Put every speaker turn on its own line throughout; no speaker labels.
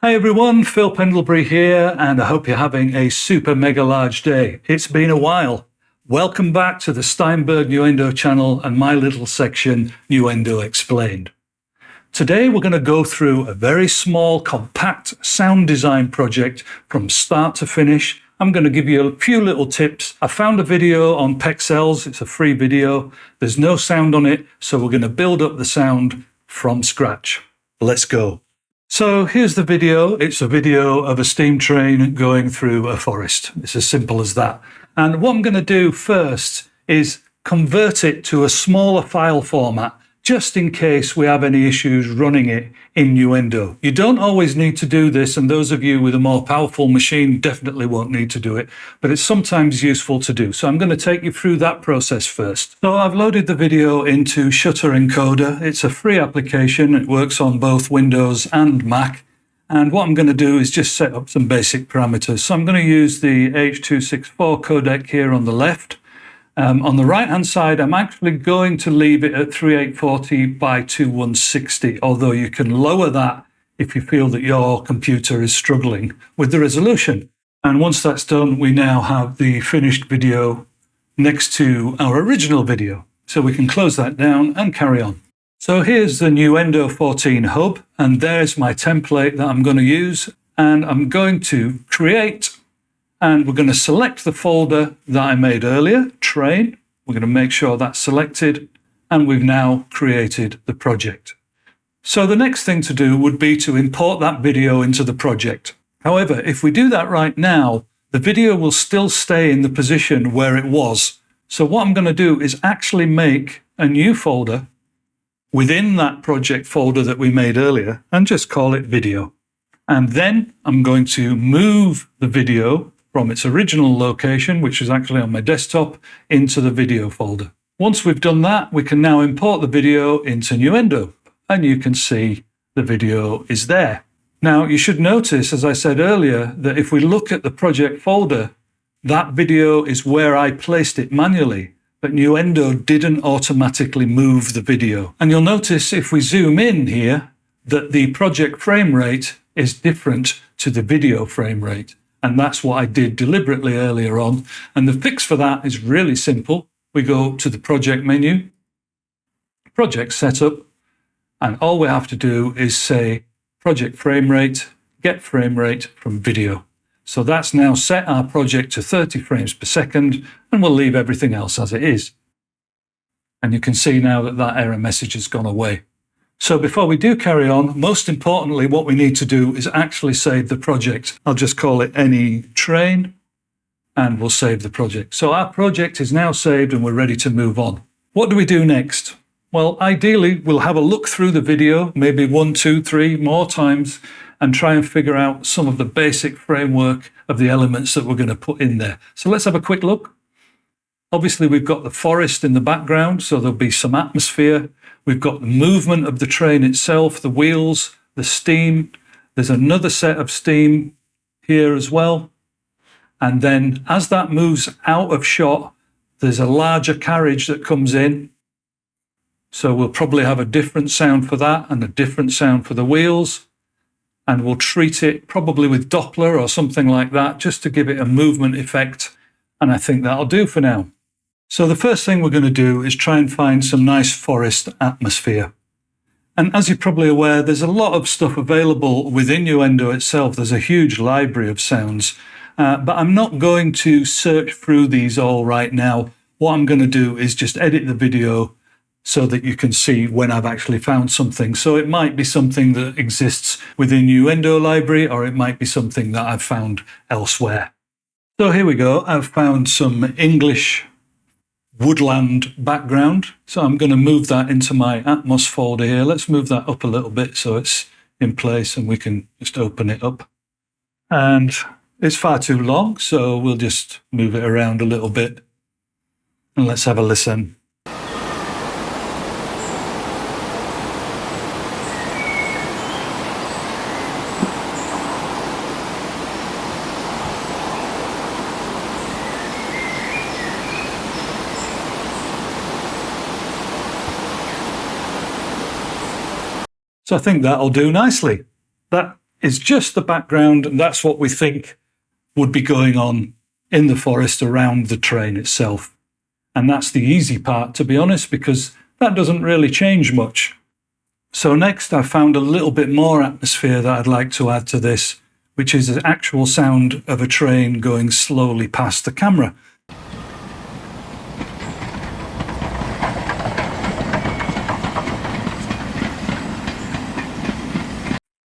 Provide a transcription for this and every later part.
Hi everyone, Phil Pendlebury here, and I hope you're having a super mega large day. It's been a while. Welcome back to the Steinberg Nuendo channel and my little section, Nuendo Explained. Today we're going to go through a very small, compact sound design project from start to finish. I'm going to give you a few little tips. I found a video on Pexels, it's a free video. There's no sound on it, so we're going to build up the sound from scratch. Let's go. So here's the video. It's a video of a steam train going through a forest. It's as simple as that. And what I'm going to do first is convert it to a smaller file format, just in case we have any issues running it in Nuendo. You don't always need to do this, and those of you with a more powerful machine definitely won't need to do it, but it's sometimes useful to do. So I'm going to take you through that process first. So I've loaded the video into Shutter Encoder. It's a free application. It works on both Windows and Mac. And what I'm going to do is just set up some basic parameters. So I'm going to use the H.264 codec here on the left. On the right-hand side, I'm actually going to leave it at 3840 by 2160, although you can lower that if you feel that your computer is struggling with the resolution. And once that's done, we now have the finished video next to our original video. So we can close that down and carry on. So here's the Nuendo 14 hub, and there's my template that I'm going to use. And I'm going to create, and we're going to select the folder that I made earlier, train. We're going to make sure that's selected, and we've now created the project. So the next thing to do would be to import that video into the project. However, if we do that right now, the video will still stay in the position where it was. So what I'm going to do is actually make a new folder within that project folder that we made earlier and just call it video. And then I'm going to move the video from its original location, which is actually on my desktop, into the video folder. Once we've done that, we can now import the video into Nuendo, and you can see the video is there. Now, you should notice, as I said earlier, that if we look at the project folder, that video is where I placed it manually, but Nuendo didn't automatically move the video. And you'll notice if we zoom in here, that the project frame rate is different to the video frame rate. And that's what I did deliberately earlier on. And the fix for that is really simple. We go to the project menu, project setup, and all we have to do is say project frame rate, get frame rate from video. So that's now set our project to 30 frames per second, and we'll leave everything else as it is. And you can see now that that error message has gone away. So before we do carry on, most importantly, what we need to do is actually save the project. I'll just call it any train, and we'll save the project. So our project is now saved and we're ready to move on. What do we do next? Well, ideally, we'll have a look through the video, maybe 1, 2, 3 more times, and try and figure out some of the basic framework of the elements that we're going to put in there. So let's have a quick look. Obviously, we've got the forest in the background, so there'll be some atmosphere. We've got the movement of the train itself, the wheels, the steam. There's another set of steam here as well. And then as that moves out of shot, there's a larger carriage that comes in. So we'll probably have a different sound for that and a different sound for the wheels. And we'll treat it probably with Doppler or something like that, just to give it a movement effect. And I think that'll do for now. So the first thing we're going to do is try and find some nice forest atmosphere. And as you're probably aware, there's a lot of stuff available within Nuendo itself. There's a huge library of sounds, but I'm not going to search through these all right now. What I'm going to do is just edit the video so that you can see when I've actually found something. So it might be something that exists within Nuendo library, or it might be something that I've found elsewhere. So here we go. I've found some English woodland background. So I'm going to move that into my Atmos folder here. Let's move that up a little bit so it's in place and we can just open it up. And it's far too long, so we'll just move it around a little bit. And let's have a listen. So I think that'll do nicely. That is just the background, and that's what we think would be going on in the forest around the train itself. And that's the easy part, to be honest, because that doesn't really change much. So next I found a little bit more atmosphere that I'd like to add to this, which is the actual sound of a train going slowly past the camera.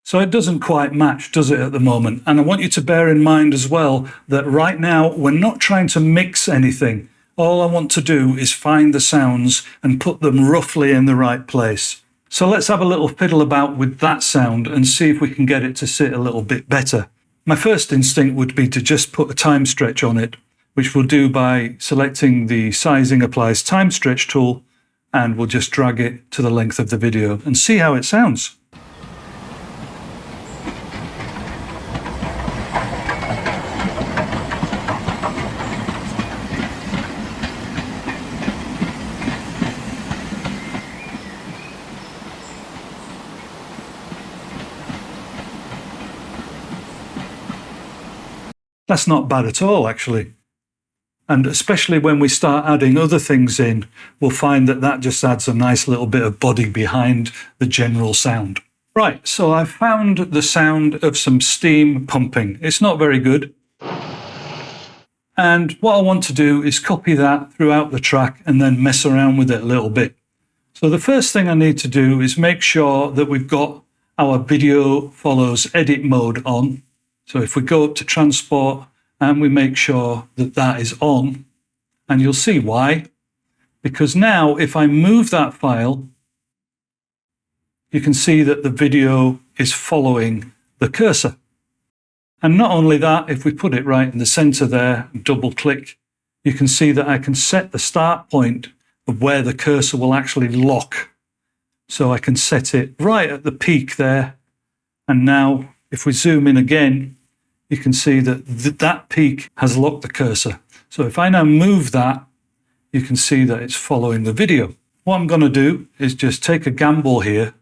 So it doesn't quite match, does it, at the moment? And I want you to bear in mind as well that right now we're not trying to mix anything. All I want to do is find the sounds and put them roughly in the right place. So let's have a little fiddle about with that sound and see if we can get it to sit a little bit better. My first instinct would be to just put a time stretch on it, which we'll do by selecting the Sizing Applies Time Stretch tool, and we'll just drag it to the length of the video and see how it sounds. That's not bad at all, actually. And especially when we start adding other things in, we'll find that that just adds a nice little bit of body behind the general sound. Right, so I've found the sound of some steam pumping. It's not very good. And what I want to do is copy that throughout the track and then mess around with it a little bit. So the first thing I need to do is make sure that we've got our video follows edit mode on. So if we go up to transport and we make sure that that is on, and you'll see why, because now if I move that file, you can see that the video is following the cursor. And not only that, if we put it right in the center there and double click, you can see that I can set the start point of where the cursor will actually lock. So I can set it right at the peak there. And now if we zoom in again, you can see that that peak has locked the cursor. So if I now move that, you can see that it's following the video. What I'm going to do is just take a gamble here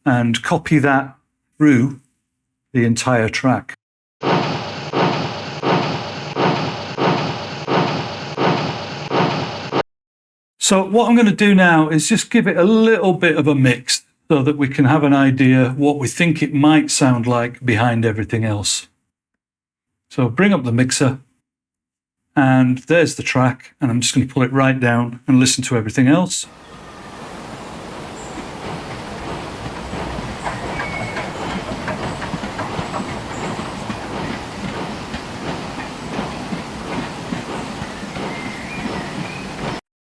and copy that through the entire track. So what I'm going to do now is just give it a little bit of a mix so that we can have an idea what we think it might sound like behind everything else. So bring up the mixer, and there's the track, and I'm just going to pull it right down and listen to everything else.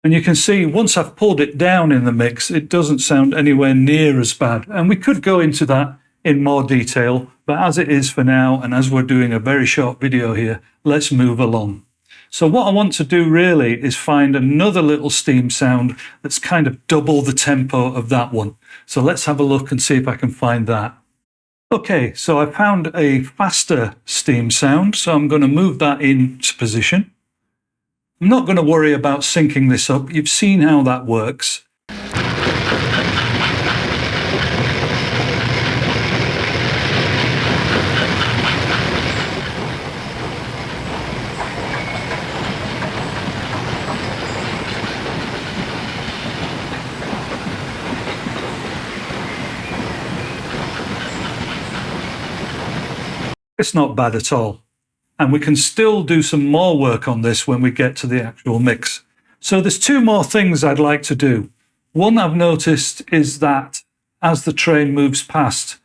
And you can see once I've pulled it down in the mix, it doesn't sound anywhere near as bad. And we could go into that in more detail, but as it is for now, and as we're doing a very short video here, let's move along. So what I want to do really is find another little steam sound that's kind of double the tempo of that one. So let's have a look and see if I can find that. Okay, so I found a faster steam sound, so I'm going to move that into position. I'm not going to worry about syncing this up. You've seen how that works. It's not bad at all. And we can still do some more work on this when we get to the actual mix. So there's two more things I'd like to do. One I've noticed is that as the train moves past,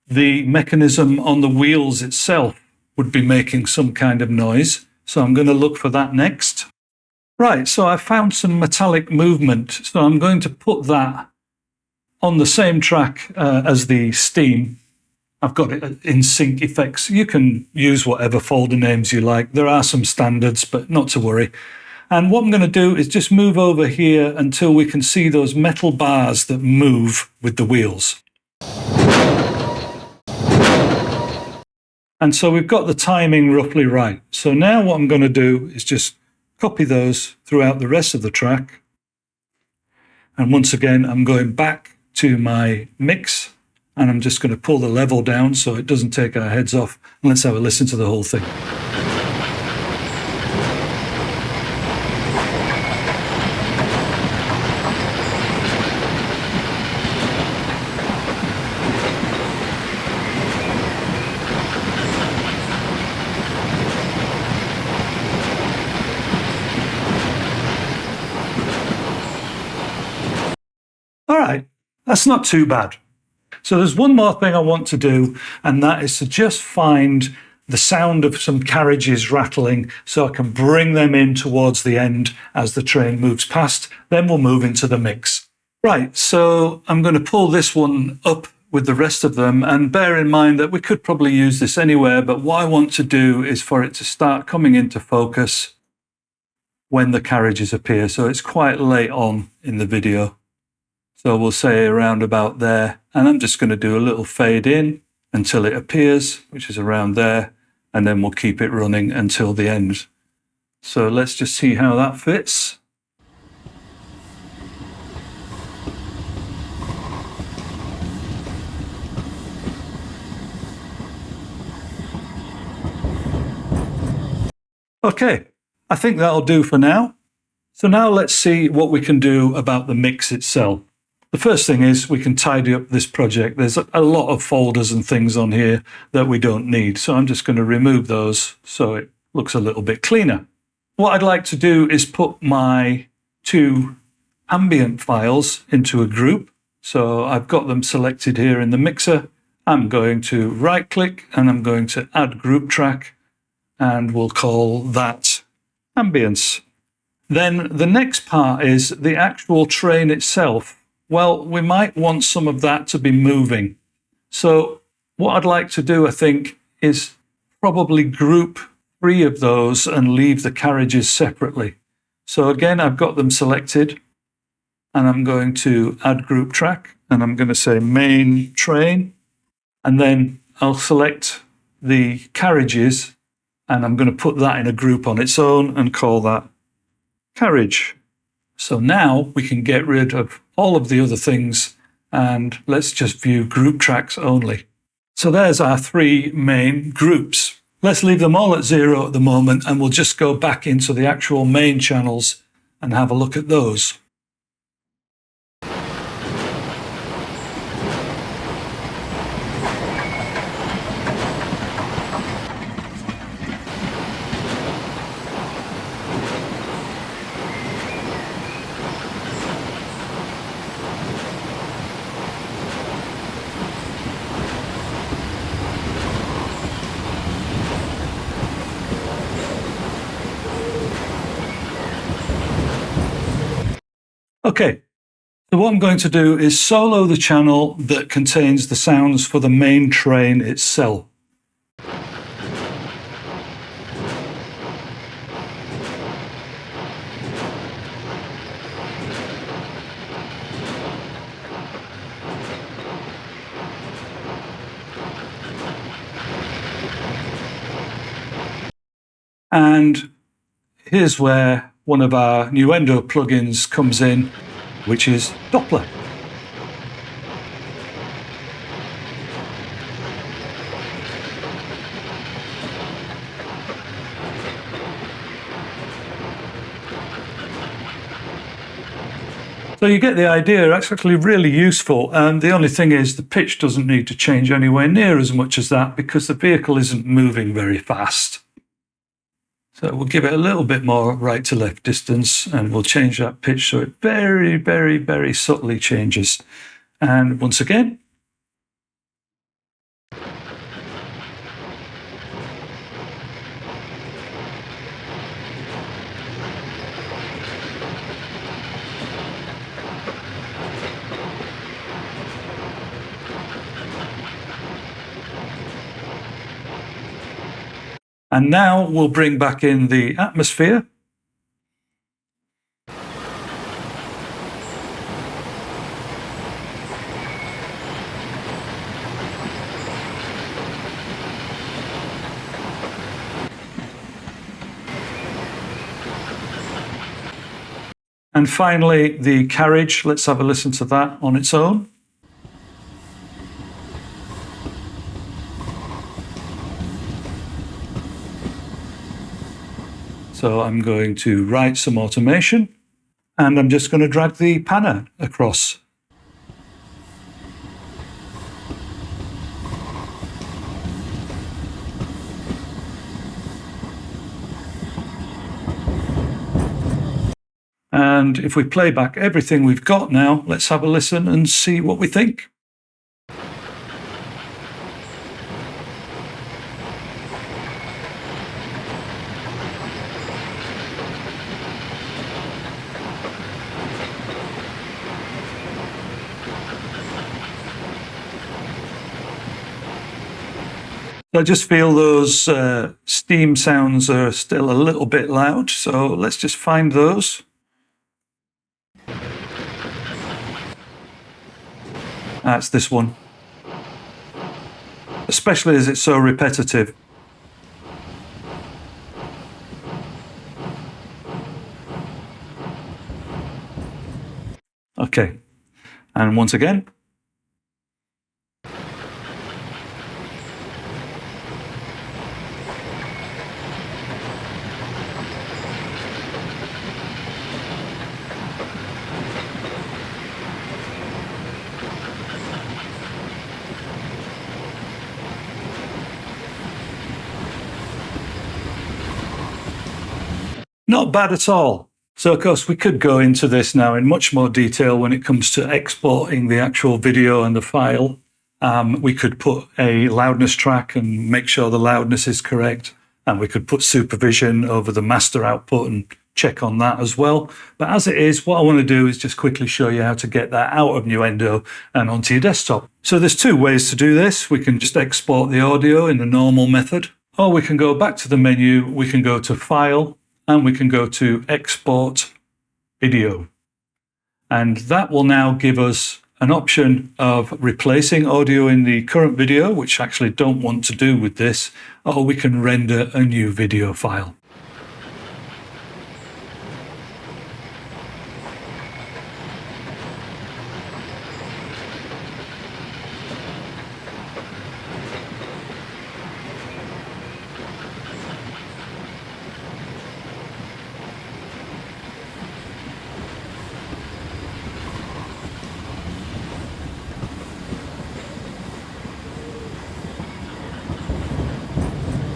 the mechanism on the wheels itself would be making some kind of noise. So I'm going to look for that next. Right, so I found some metallic movement. So I'm going to put that on the same track as the steam. I've got it in sync effects. You can use whatever folder names you like. There are some standards, but not to worry. And what I'm going to do is just move over here until we can see those metal bars that move with the wheels. And so we've got the timing roughly right. So now what I'm going to do is just copy those throughout the rest of the track. And once again, I'm going back to my mix And I'm just going to pull the level down so it doesn't take our heads off. And let's have a listen to the whole thing. All right, that's not too bad. So there's one more thing I want to do, and that is to just find the sound of some carriages rattling so I can bring them in towards the end as the train moves past. Then we'll move into the mix. Right, so I'm going to pull this one up with the rest of them, and bear in mind that we could probably use this anywhere, but what I want to do is for it to start coming into focus when the carriages appear. So it's quite late on in the video. So we'll say around about there, and I'm just going to do a little fade in until it appears, which is around there, and then we'll keep it running until the end. So let's just see how that fits. Okay, I think that'll do for now. So now let's see what we can do about the mix itself. The first thing is we can tidy up this project. There's a lot of folders and things on here that we don't need. So I'm just going to remove those so it looks a little bit cleaner. What I'd like to do is put my two ambient files into a group. So I've got them selected here in the mixer. I'm going to right click and I'm going to add group track, and we'll call that ambience. Then the next part is the actual train itself. Well, we might want some of that to be moving. So what I'd like to do, I think, is probably group 3 of those and leave the carriages separately. So again, I've got them selected, and I'm going to add group track, and I'm going to say main train, and then I'll select the carriages, and I'm going to put that in a group on its own and call that carriage. So now we can get rid of all of the other things, and let's just view group tracks only. So there's our 3 main groups. Let's leave them all at 0 at the moment, and we'll just go back into the actual main channels and have a look at those. Okay, so what I'm going to do is solo the channel that contains the sounds for the main train itself. And here's where one of our Nuendo plugins comes in, which is Doppler. So you get the idea. It's actually really useful, and the only thing is the pitch doesn't need to change anywhere near as much as that because the vehicle isn't moving very fast. So we'll give it a little bit more right to left distance, and we'll change that pitch so it very, very, very subtly changes. And once again, and now we'll bring back in the atmosphere. And finally, the carriage. Let's have a listen to that on its own. So I'm going to write some automation, and I'm just going to drag the panner across. And if we play back everything we've got now, let's have a listen and see what we think. I just feel those steam sounds are still a little bit loud, so let's just find those. That's this one, especially as it's so repetitive. Okay, and once again. Not bad at all. So of course we could go into this now in much more detail when it comes to exporting the actual video and the file. We could put a loudness track and make sure the loudness is correct. And we could put supervision over the master output and check on that as well. But as it is, what I want to do is just quickly show you how to get that out of Nuendo and onto your desktop. So there's two ways to do this. We can just export the audio in the normal method, or we can go back to the menu, we can go to File, and we can go to Export Video. And that will now give us an option of replacing audio in the current video, which I actually don't want to do with this, or we can render a new video file.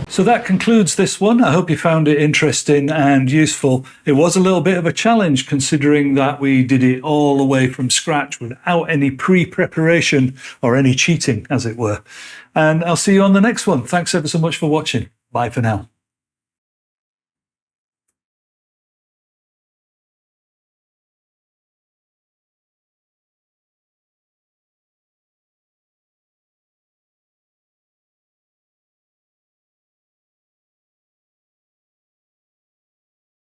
So that concludes this one. I hope you found it interesting and useful. It was a little bit of a challenge considering that we did it all the way from scratch without any pre-preparation or any cheating, as it were. And I'll see you on the next one. Thanks ever so much for watching. Bye for now.